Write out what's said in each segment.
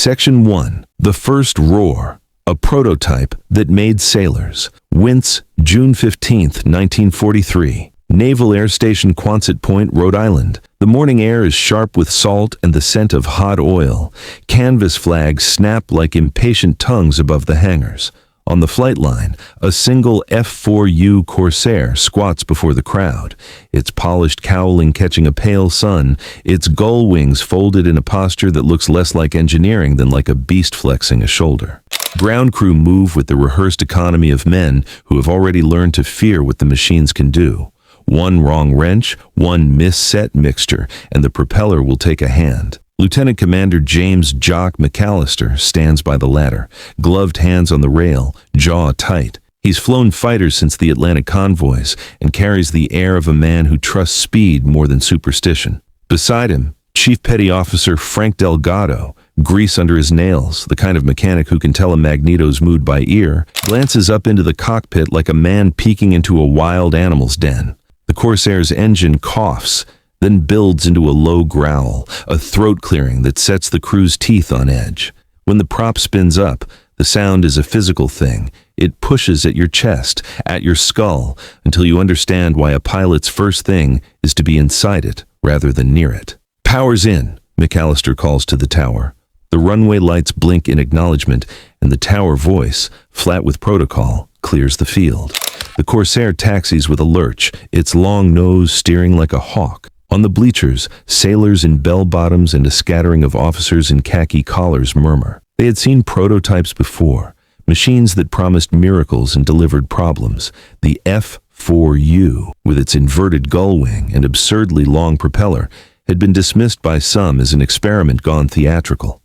Section 1. The First Roar, a prototype that made sailors. Wince, June 15, 1943. Naval Air Station, Quonset Point, Rhode Island. The morning air is sharp with salt and the scent of hot oil. Canvas flags snap like impatient tongues above the hangars. On the flight line, a single F4U Corsair squats before the crowd, its polished cowling catching a pale sun, its gull wings folded in a posture that looks less like engineering than like a beast flexing a shoulder. Ground crew move with the rehearsed economy of men who have already learned to fear what the machines can do. One wrong wrench, one misset mixture, and the propeller will take a hand. Lieutenant Commander James "Jock" McAllister stands by the ladder, gloved hands on the rail, jaw tight. He's flown fighters since the Atlantic convoys and carries the air of a man who trusts speed more than superstition. Beside him, Chief Petty Officer Frank Delgado, grease under his nails, the kind of mechanic who can tell a Magneto's mood by ear, glances up into the cockpit like a man peeking into a wild animal's den. The Corsair's engine coughs, then builds into a low growl, a throat clearing that sets the crew's teeth on edge. When the prop spins up, the sound is a physical thing. It pushes at your chest, at your skull, until you understand why a pilot's first thing is to be inside it rather than near it. "Power's in," McAllister calls to the tower. The runway lights blink in acknowledgement, and the tower voice, flat with protocol, clears the field. The Corsair taxis with a lurch, its long nose steering like a hawk. On the bleachers, sailors in bell-bottoms and a scattering of officers in khaki collars murmur. They had seen prototypes before, machines that promised miracles and delivered problems. The F4U, with its inverted gull wing and absurdly long propeller, had been dismissed by some as an experiment gone theatrical.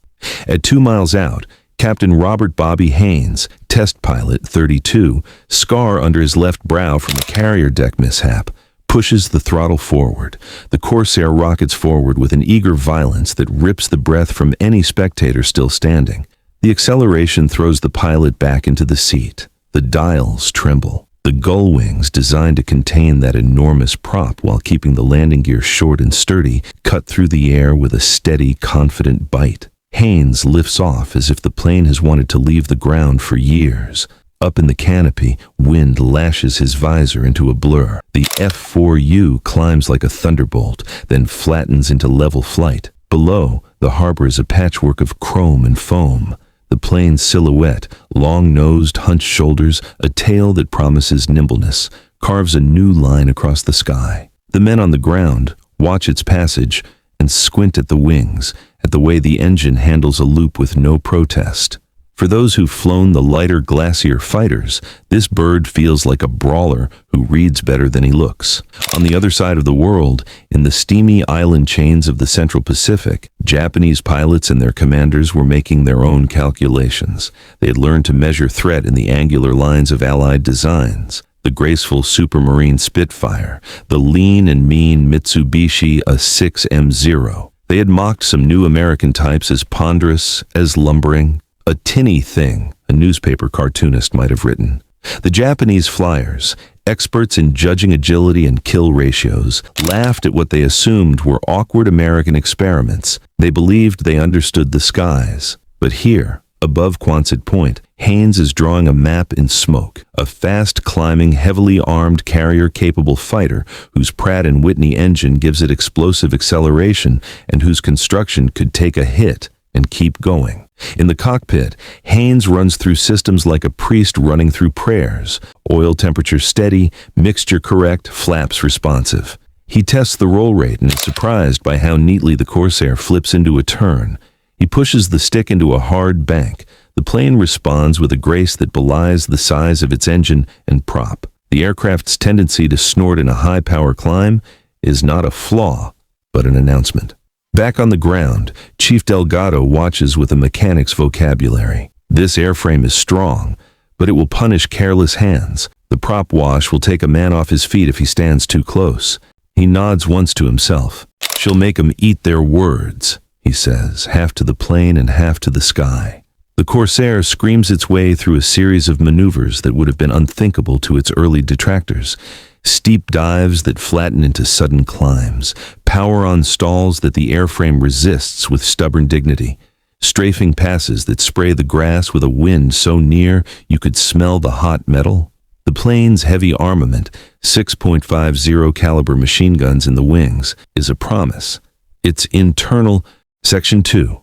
At 2 miles out, Captain Robert Bobby Haynes, test pilot 32, scar under his left brow from a carrier deck mishap, pushes the throttle forward. The Corsair rockets forward with an eager violence that rips the breath from any spectator still standing. The acceleration throws the pilot back into the seat. The dials tremble. The gull wings, designed to contain that enormous prop while keeping the landing gear short and sturdy, cut through the air with a steady, confident bite. Haynes lifts off as if the plane has wanted to leave the ground for years. Up in the canopy, wind lashes his visor into a blur. The F4U climbs like a thunderbolt, then flattens into level flight. Below, the harbor is a patchwork of chrome and foam. The plane's silhouette, long-nosed, hunched shoulders, a tail that promises nimbleness, carves a new line across the sky. The men on the ground watch its passage and squint at the wings, at the way the engine handles a loop with no protest. For those who've flown the lighter Glacier fighters, this bird feels like a brawler who reads better than he looks. On the other side of the world, in the steamy island chains of the Central Pacific, Japanese pilots and their commanders were making their own calculations. They had learned to measure threat in the angular lines of Allied designs. The graceful Supermarine Spitfire, the lean and mean Mitsubishi A6M0. They had mocked some new American types as ponderous, as lumbering. A tinny thing, a newspaper cartoonist might have written. The Japanese flyers, experts in judging agility and kill ratios, laughed at what they assumed were awkward American experiments. They believed they understood the skies. But here, above Quonset Point, Haynes is drawing a map in smoke, a fast-climbing, heavily armed carrier-capable fighter whose Pratt & Whitney engine gives it explosive acceleration and whose construction could take a hit and keep going. In the cockpit, Haynes runs through systems like a priest running through prayers. Oil temperature steady, mixture correct, flaps responsive. He tests the roll rate and is surprised by how neatly the Corsair flips into a turn. He pushes the stick into a hard bank. The plane responds with a grace that belies the size of its engine and prop. The aircraft's tendency to snort in a high-power climb is not a flaw, but an announcement. Back on the ground, Chief Delgado watches with a mechanic's vocabulary. This airframe is strong, but it will punish careless hands. The prop wash will take a man off his feet if he stands too close. He nods once to himself. "She'll make 'em eat their words," he says, half to the plane and half to the sky. The Corsair screams its way through a series of maneuvers that would have been unthinkable to its early detractors. Steep dives that flatten into sudden climbs, power on stalls that the airframe resists with stubborn dignity. strafing passes that spray the grass with a wind so near you could smell the hot metal. The plane's heavy armament, 6.50 caliber machine guns in the wings, is a promise. Its internal. Section 2.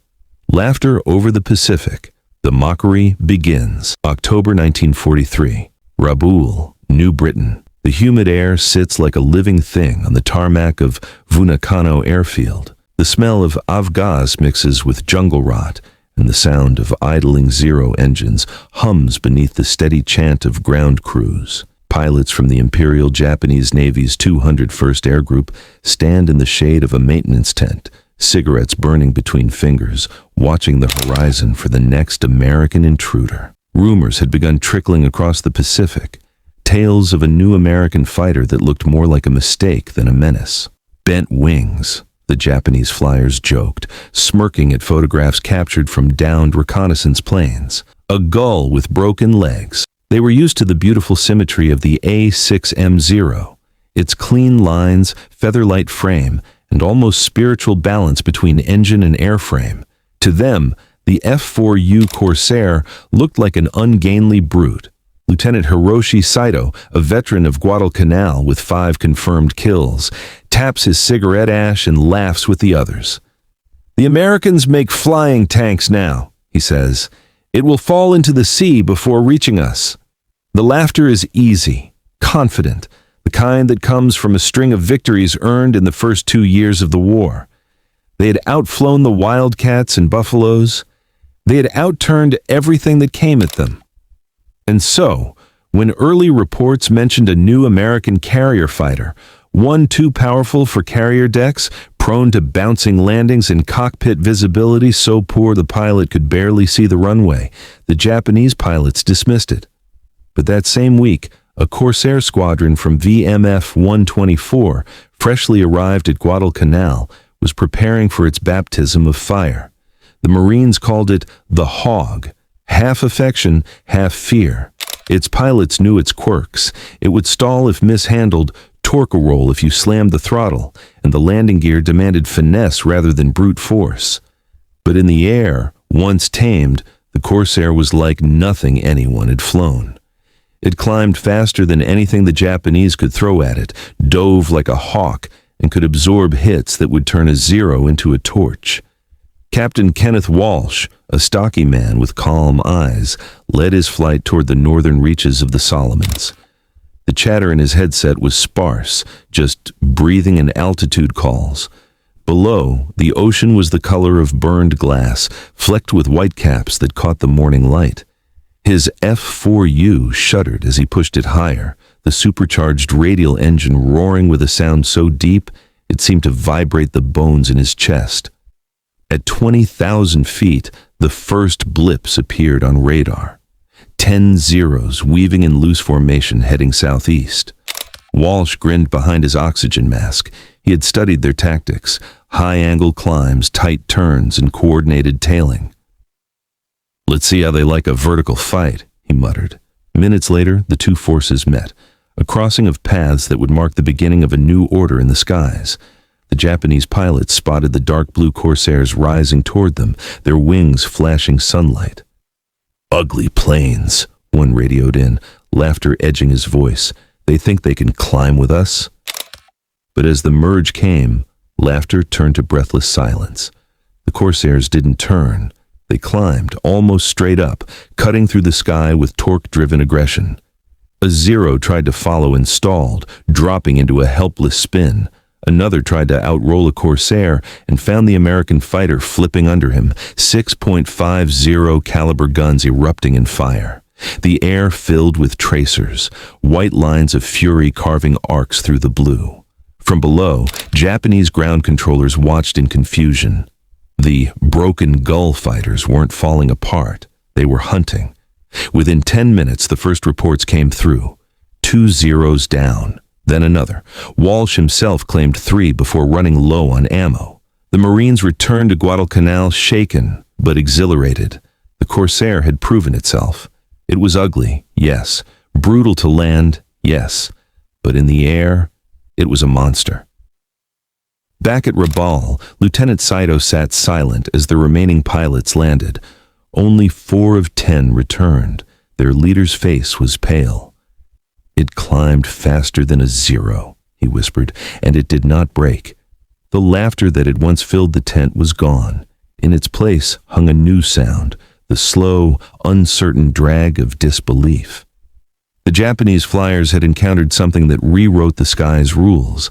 Laughter over the Pacific. The mockery begins. October 1943. Rabaul, New Britain. The humid air sits like a living thing on the tarmac of Vunacano airfield. The smell of avgas mixes with jungle rot, and the sound of idling Zero engines hums beneath the steady chant of ground crews. Pilots from the Imperial Japanese Navy's 201st Air Group stand in the shade of a maintenance tent, cigarettes burning between fingers, watching the horizon for the next American intruder. Rumors had begun trickling across the Pacific, tales of a new American fighter that looked more like a mistake than a menace. Bent wings, the Japanese flyers joked, smirking at photographs captured from downed reconnaissance planes. A gull with broken legs. They were used to the beautiful symmetry of the A6M0, its clean lines, feather-light frame, and almost spiritual balance between engine and airframe. To them, the F4U Corsair looked like an ungainly brute. Lieutenant Hiroshi Saito, a veteran of Guadalcanal with 5 confirmed kills, taps his cigarette ash and laughs with the others. "The Americans make flying tanks now," he says. "It will fall into the sea before reaching us." The laughter is easy, confident, the kind that comes from a string of victories earned in the first 2 years of the war. They had outflown the Wildcats and Buffaloes. They had outturned everything that came at them. And so, when early reports mentioned a new American carrier fighter, one too powerful for carrier decks, prone to bouncing landings and cockpit visibility so poor the pilot could barely see the runway, the Japanese pilots dismissed it. But that same week, a Corsair squadron from VMF 124, freshly arrived at Guadalcanal, was preparing for its baptism of fire. The Marines called it the Hog, half affection, half fear. Its pilots knew its quirks. It would stall if mishandled, torque a roll if you slammed the throttle, and the landing gear demanded finesse rather than brute force. But in the air, once tamed, the Corsair was like nothing anyone had flown. It climbed faster than anything the Japanese could throw at it, dove like a hawk, and could absorb hits that would turn a Zero into a torch. Captain Kenneth Walsh, a stocky man with calm eyes, led his flight toward the northern reaches of the Solomons. The chatter in his headset was sparse, just breathing and altitude calls. Below, the ocean was the color of burned glass, flecked with whitecaps that caught the morning light. His F4U shuddered as he pushed it higher, the supercharged radial engine roaring with a sound so deep it seemed to vibrate the bones in his chest. At 20,000 feet, the first blips appeared on radar. 10 Zeros weaving in loose formation heading southeast. Walsh grinned behind his oxygen mask. He had studied their tactics, high-angle climbs, tight turns, and coordinated tailing. "Let's see how they like a vertical fight," he muttered. Minutes later, the two forces met, a crossing of paths that would mark the beginning of a new order in the skies. The Japanese pilots spotted the dark blue Corsairs rising toward them, their wings flashing sunlight. "Ugly planes," one radioed in, laughter edging his voice. "They think they can climb with us?" But as the merge came, laughter turned to breathless silence. The Corsairs didn't turn. They climbed, almost straight up, cutting through the sky with torque-driven aggression. A Zero tried to follow and stalled, dropping into a helpless spin. Another tried to outroll a Corsair and found the American fighter flipping under him, 6.50 caliber guns erupting in fire. The air filled with tracers, white lines of fury carving arcs through the blue. From below, Japanese ground controllers watched in confusion. The broken gull fighters weren't falling apart. They were hunting. Within 10 minutes, the first reports came through. 2 Zeros down. Then another. Walsh himself claimed 3 before running low on ammo. The Marines returned to Guadalcanal shaken, but exhilarated. The Corsair had proven itself. It was ugly, yes. Brutal to land, yes. But in the air, it was a monster. Back at Rabaul, Lieutenant Saito sat silent as the remaining pilots landed. Only 4 of 10 returned. Their leader's face was pale. "It climbed faster than a zero," he whispered, "and it did not break." The laughter that had once filled the tent was gone. In its place hung a new sound, the slow, uncertain drag of disbelief. The Japanese flyers had encountered something that rewrote the sky's rules,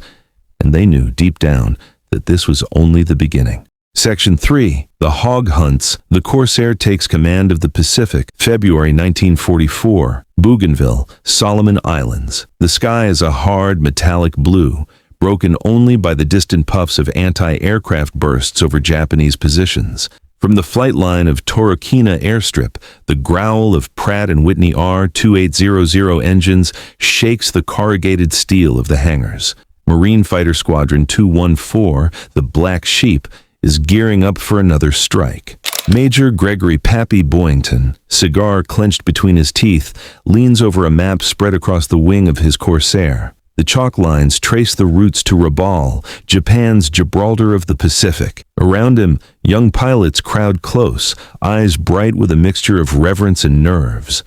and they knew deep down that this was only the beginning. Section 3. The Hog Hunts. The Corsair takes command of the Pacific, February 1944. Bougainville, Solomon Islands. The sky is a hard, metallic blue, broken only by the distant puffs of anti-aircraft bursts over Japanese positions. From the flight line of Torokina Airstrip, the growl of Pratt & Whitney R2800 engines shakes the corrugated steel of the hangars. Marine Fighter Squadron 214, the Black Sheep, is gearing up for another strike. Major Gregory Pappy Boyington, cigar clenched between his teeth, leans over a map spread across the wing of his Corsair. The chalk lines trace the routes to Rabaul, Japan's Gibraltar of the Pacific. Around him, young pilots crowd close, eyes bright with a mixture of reverence and nerves.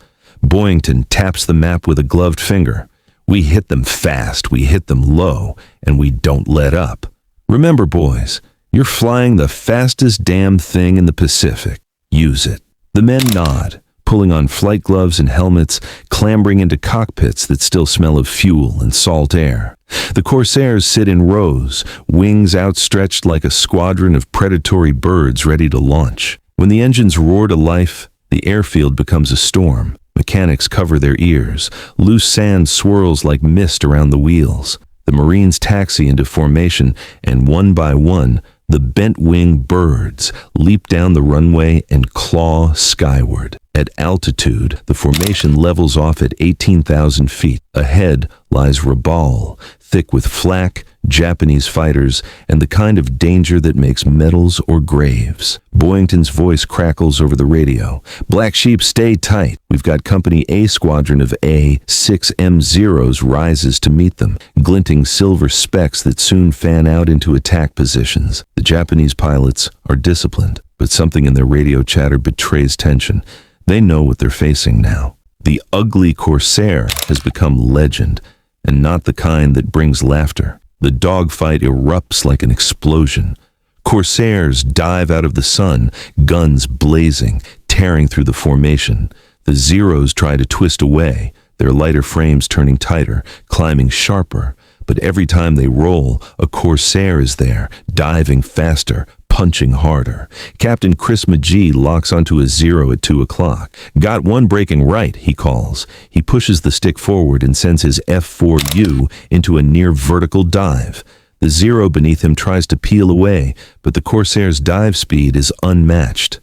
Boyington taps the map with a gloved finger. "We hit them fast, we hit them low, and we don't let up. Remember, boys, you're flying the fastest damn thing in the Pacific. Use it." The men nod, pulling on flight gloves and helmets, clambering into cockpits that still smell of fuel and salt air. The Corsairs sit in rows, wings outstretched like a squadron of predatory birds ready to launch. When the engines roar to life, the airfield becomes a storm. Mechanics cover their ears. Loose sand swirls like mist around the wheels. The Marines taxi into formation, and one by one, the bent-wing birds leap down the runway and claw skyward. At altitude, the formation levels off at 18,000 feet. Ahead lies Rabaul, thick with flak, Japanese fighters, and the kind of danger that makes medals or graves. Boyington's voice crackles over the radio. "Black Sheep, stay tight. We've got Company A squadron of A6M0s rises to meet them, glinting silver specks that soon fan out into attack positions." The Japanese pilots are disciplined, but something in their radio chatter betrays tension. They know what they're facing now. The ugly Corsair has become legend, and not the kind that brings laughter. The dogfight erupts like an explosion. Corsairs dive out of the sun, guns blazing, tearing through the formation. The Zeros try to twist away, their lighter frames turning tighter, climbing sharper. But every time they roll, a Corsair is there, diving faster, punching harder. Captain Chris McGee locks onto a Zero at 2 o'clock. "Got one breaking right," he calls. He pushes the stick forward and sends his F4U into a near-vertical dive. The Zero beneath him tries to peel away, but the Corsair's dive speed is unmatched.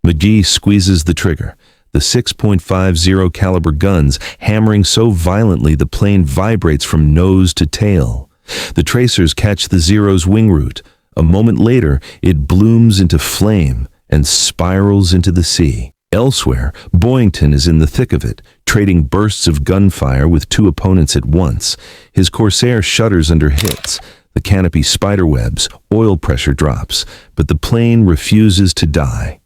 McGee squeezes the trigger. The 6.50 caliber guns hammering so violently the plane vibrates from nose to tail. The tracers catch the Zero's wing root. A moment later, it blooms into flame and spirals into the sea. Elsewhere, Boyington is in the thick of it, trading bursts of gunfire with 2 opponents at once. His Corsair shudders under hits. The canopy spiderwebs, oil pressure drops, but the plane refuses to die.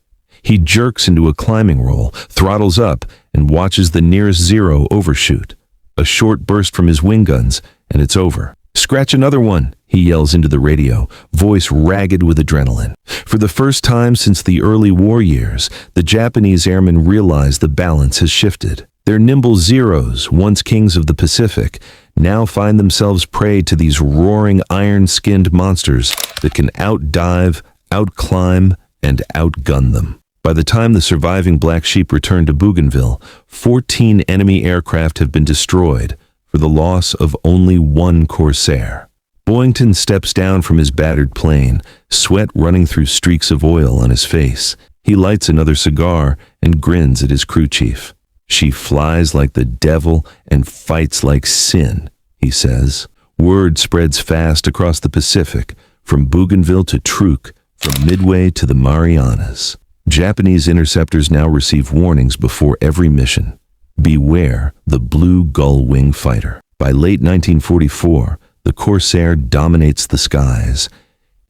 He jerks into a climbing roll, throttles up, and watches the nearest Zero overshoot. A short burst from his wing guns, and it's over. "Scratch another one," he yells into the radio, voice ragged with adrenaline. For the first time since the early war years, the Japanese airmen realize the balance has shifted. Their nimble Zeros, once kings of the Pacific, now find themselves prey to these roaring iron-skinned monsters that can outdive, outclimb, and outgun them. By the time the surviving Black Sheep return to Bougainville, 14 enemy aircraft have been destroyed, for the loss of only 1 Corsair. Boyington steps down from his battered plane, sweat running through streaks of oil on his face. He lights another cigar and grins at his crew chief. "She flies like the devil and fights like sin," he says. Word spreads fast across the Pacific, from Bougainville to Truk, from Midway to the Marianas. Japanese interceptors now receive warnings before every mission. Beware the blue gull-wing fighter. By late 1944, the Corsair dominates the skies.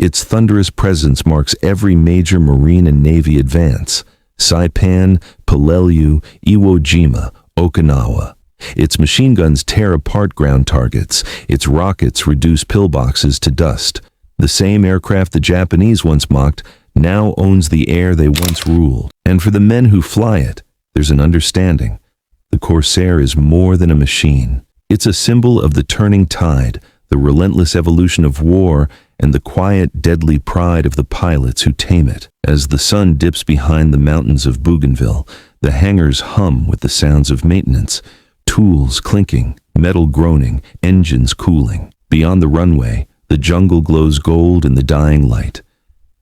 Its thunderous presence marks every major Marine and Navy advance: Saipan, Peleliu, Iwo Jima, Okinawa. Its machine guns tear apart ground targets. Its rockets reduce pillboxes to dust. The same aircraft the Japanese once mocked now owns the air they once ruled. And for the men who fly it, there's an understanding. The Corsair is more than a machine. It's a symbol of the turning tide, the relentless evolution of war, and the quiet, deadly pride of the pilots who tame it. As the sun dips behind the mountains of Bougainville, the hangars hum with the sounds of maintenance. Tools clinking, metal groaning, engines cooling. Beyond the runway, the jungle glows gold in the dying light.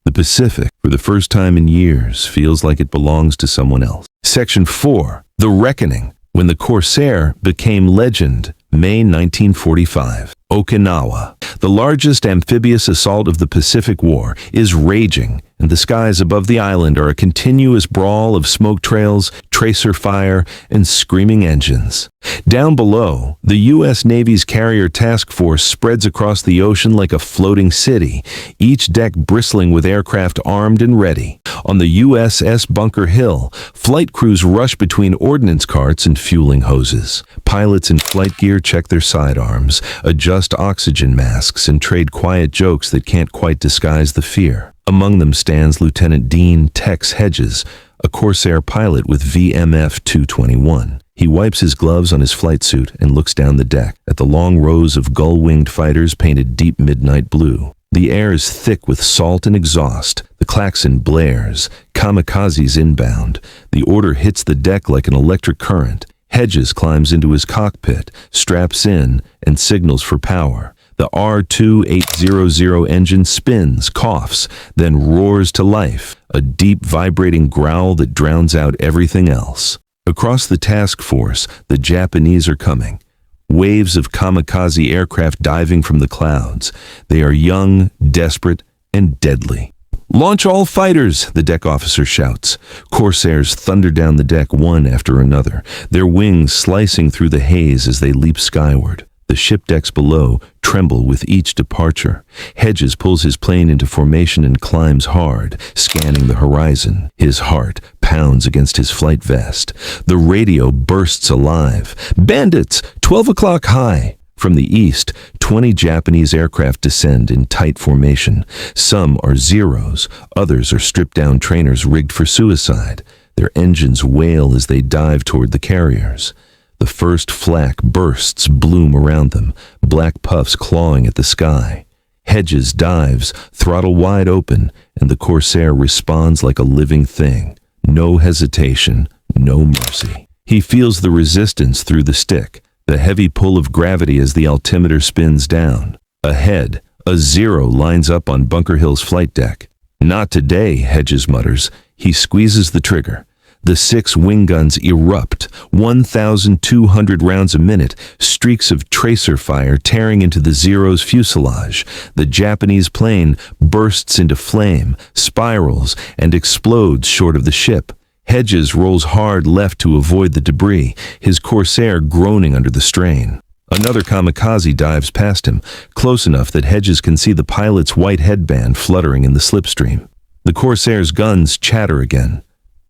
The Pacific, for the first time in years, feels like it belongs to someone else. Section 4. The Reckoning. When the Corsair became legend, May 1945. Okinawa. The largest amphibious assault of the Pacific War is raging, and the skies above the island are a continuous brawl of smoke trails, tracer fire, and screaming engines. Down below, the U.S. Navy's carrier task force spreads across the ocean like a floating city, each deck bristling with aircraft armed and ready. On the USS Bunker Hill, flight crews rush between ordnance carts and fueling hoses. Pilots in flight gear check their sidearms, adjust oxygen masks, and trade quiet jokes that can't quite disguise the fear. Among them stands Lieutenant Dean Tex Hedges, a Corsair pilot with VMF 221. He wipes his gloves on his flight suit and looks down the deck at the long rows of gull-winged fighters painted deep midnight blue. The air is thick with salt and exhaust. The klaxon blares. Kamikazes inbound. The order hits the deck like an electric current. Hedges climbs into his cockpit, straps in, and signals for power. The R2800 engine spins, coughs, then roars to life, a deep vibrating growl that drowns out everything else. Across the task force, the Japanese are coming. Waves of kamikaze aircraft diving from the clouds. They are young, desperate, and deadly. "Launch all fighters," the deck officer shouts. Corsairs thunder down the deck one after another, their wings slicing through the haze as they leap skyward. The ship decks below tremble with each departure. Hedges pulls his plane into formation and climbs hard, scanning the horizon. His heart pounds against his flight vest. The radio bursts alive. "Bandits! 12 o'clock high!" From the east, 20 Japanese aircraft descend in tight formation. Some are Zeros, others are stripped-down trainers rigged for suicide. Their engines wail as they dive toward the carriers. The first flak bursts bloom around them, black puffs clawing at the sky. Hedges dives, throttle wide open, and the Corsair responds like a living thing. No hesitation, no mercy. He feels the resistance through the stick, the heavy pull of gravity as the altimeter spins down. Ahead, a Zero lines up on Bunker Hill's flight deck. "Not today," Hedges mutters. He squeezes the trigger. The 6 wing guns erupt, 1,200 rounds a minute, streaks of tracer fire tearing into the Zero's fuselage. The Japanese plane bursts into flame, spirals, and explodes short of the ship. Hedges rolls hard left to avoid the debris, his Corsair groaning under the strain. Another kamikaze dives past him, close enough that Hedges can see the pilot's white headband fluttering in the slipstream. The Corsair's guns chatter again.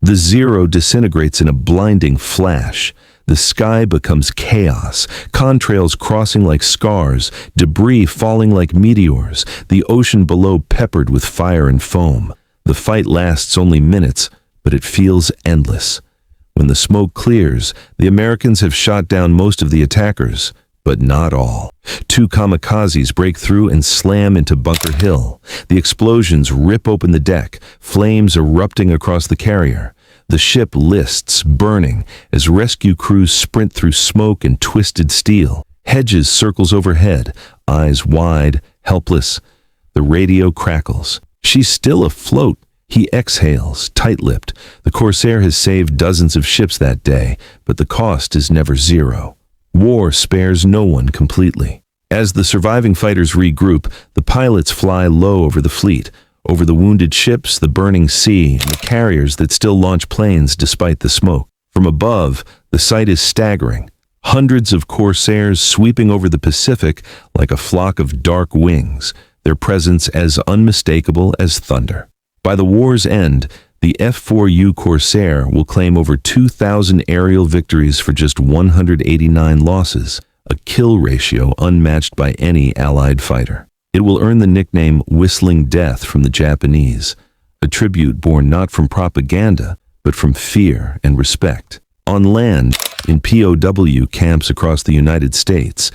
The Zero disintegrates in a blinding flash. The sky becomes chaos, contrails crossing like scars, debris falling like meteors, the ocean below peppered with fire and foam. The fight lasts only minutes, but it feels endless. When the smoke clears, the Americans have shot down most of the attackers, but not all. 2 kamikazes break through and slam into Bunker Hill. The explosions rip open the deck, flames erupting across the carrier. The ship lists, burning, as rescue crews sprint through smoke and twisted steel. Hedges circles overhead, eyes wide, helpless. The radio crackles. She's still afloat. He exhales, tight-lipped. The Corsair has saved dozens of ships that day, but the cost is never zero. War spares no one completely. As the surviving fighters regroup, the pilots fly low over the fleet, over the wounded ships, the burning sea, and the carriers that still launch planes despite the smoke. From above, the sight is staggering. Hundreds of Corsairs sweeping over the Pacific like a flock of dark wings. their presence as unmistakable as thunder. By the war's end, the F4U Corsair will claim over 2,000 aerial victories for just 189 losses, a kill ratio unmatched by any Allied fighter. It will earn the nickname Whistling Death from the Japanese, a tribute born not from propaganda, but from fear and respect. On land, in POW camps across the United States,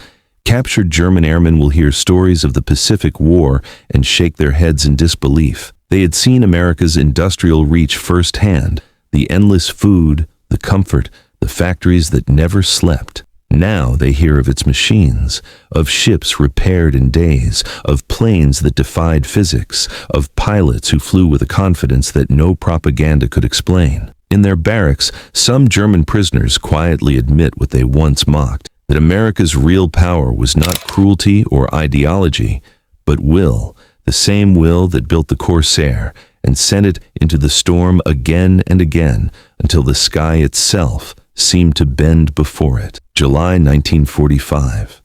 captured German airmen will hear stories of the Pacific War and shake their heads in disbelief. They had seen America's industrial reach firsthand, the endless food, the comfort, the factories that never slept. Now they hear of its machines, of ships repaired in days, of planes that defied physics, of pilots who flew with a confidence that no propaganda could explain. In their barracks, some German prisoners quietly admit what they once mocked, that America's real power was not cruelty or ideology, but will, the same will that built the Corsair and sent it into the storm again and again until the sky itself seemed to bend before it. July 1945.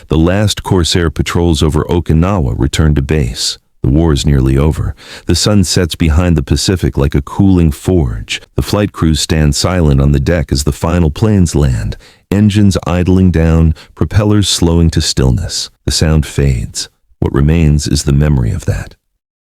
The last Corsair patrols over Okinawa return to base. The war is nearly over. The sun sets behind the Pacific like a cooling forge. The flight crews stand silent on the deck as the final planes land, engines idling down, propellers slowing to stillness. The sound fades. What remains is the memory of that.